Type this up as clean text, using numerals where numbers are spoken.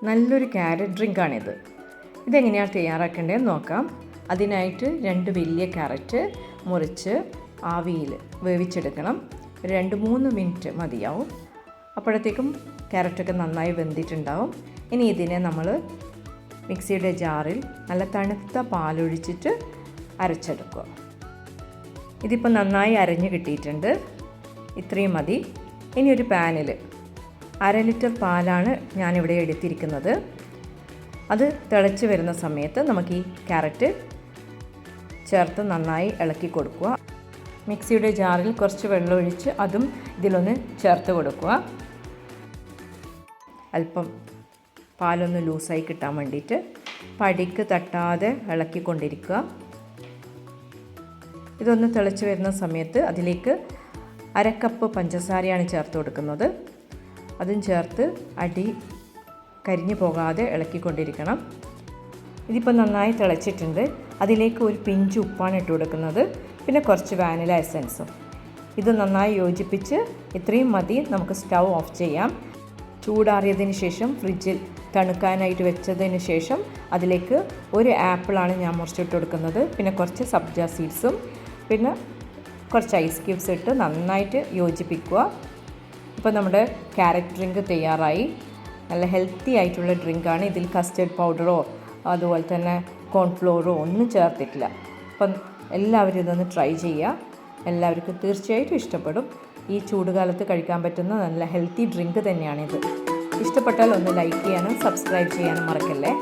നല്ലൊരു ക്യാരറ്റ് ഡ്രിങ്കാണിത്. ഇതെങ്ങനെയാണ് തയ്യാറാക്കേണ്ടതെന്ന് നോക്കാം. അതിനായിട്ട് 2 വലിയ ക്യാരറ്റ് മുറിച്ച് ആവിയിൽ വേവിച്ചെടുക്കണം. 2-3 മിനിറ്റ് മതിയാവും. അപ്പോഴത്തേക്കും ക്യാരറ്റൊക്കെ നന്നായി വെന്തിട്ടുണ്ടാവും. ഇനി ഇതിനെ നമ്മൾ മിക്സിയുടെ ജാറിൽ നല്ല തണുത്ത പാലൊഴിച്ചിട്ട് അരച്ചെടുക്കുക. ഇതിപ്പോൾ നന്നായി അരഞ്ഞ് കിട്ടിയിട്ടുണ്ട്. ഇത്രയും മതി. ഇനി ഒരു പാനിൽ 1/2 ലിറ്റർ പാലാണ് ഞാനിവിടെ എടുത്തിരിക്കുന്നത്. അത് തിളച്ച് വരുന്ന സമയത്ത് നമുക്ക് ഈ ക്യാരറ്റ് ചേർത്ത് നന്നായി ഇളക്കി കൊടുക്കുക. മിക്സിയുടെ ജാറിൽ കുറച്ച് വെള്ളം ഒഴിച്ച് അതും ഇതിലൊന്ന് ചേർത്ത് കൊടുക്കുക. അല്പം പാലൊന്ന് ലൂസായി കിട്ടാൻ വേണ്ടിയിട്ട് പടിക്ക് തട്ടാതെ ഇളക്കിക്കൊണ്ടിരിക്കുക. ഇതൊന്ന് തിളച്ച് വരുന്ന സമയത്ത് അതിലേക്ക് 1/2 കപ്പ് പഞ്ചസാരയാണ് ചേർത്ത് കൊടുക്കുന്നത്. അതും ചേർത്ത് അടി കരിഞ്ഞു പോകാതെ ഇളക്കിക്കൊണ്ടിരിക്കണം. ഇതിപ്പോൾ നന്നായി തിളച്ചിട്ടുണ്ട്. അതിലേക്ക് ഒരു പിഞ്ച് ഉപ്പാണ് ഇട്ട് കൊടുക്കുന്നത്. പിന്നെ കുറച്ച് വാനില എസൻസും. ഇത് നന്നായി യോജിപ്പിച്ച് ഇത്രയും മതി. നമുക്ക് സ്റ്റൗ ഓഫ് ചെയ്യാം. ചൂടാറിയതിന് ശേഷം ഫ്രിഡ്ജിൽ തണുക്കാനായിട്ട് വെച്ചതിന് ശേഷം അതിലേക്ക് ഒരു ആപ്പിളാണ് ഞാൻ മുറിച്ചിട്ട് കൊടുക്കുന്നത്. പിന്നെ കുറച്ച് സബ്ജ സീഡ്സും പിന്നെ കുറച്ച് ഐസ് ക്യൂബ്സ് ഇട്ട് നന്നായിട്ട് യോജിപ്പിക്കുക. ഇപ്പോൾ നമ്മുടെ ക്യാരറ്റ് ഡ്രിങ്ക് തയ്യാറായി. നല്ല ഹെൽത്തി ആയിട്ടുള്ള ഡ്രിങ്കാണ്. ഇതിൽ കസ്റ്റർഡ് പൗഡറോ അതുപോലെ തന്നെ കോൺഫ്ലോറോ ഒന്നും ചേർത്തിട്ടില്ല. അപ്പം എല്ലാവരും ഇതൊന്ന് ട്രൈ ചെയ്യുക. എല്ലാവർക്കും തീർച്ചയായിട്ടും ഇഷ്ടപ്പെടും. ഈ ചൂടുകാലത്ത് കഴിക്കാൻ പറ്റുന്ന നല്ല ഹെൽത്തി ഡ്രിങ്ക് തന്നെയാണിത്. ഇഷ്ടപ്പെട്ടാൽ ഒന്ന് ലൈക്ക് ചെയ്യാനും സബ്സ്ക്രൈബ് ചെയ്യാനും മറക്കല്ലേ.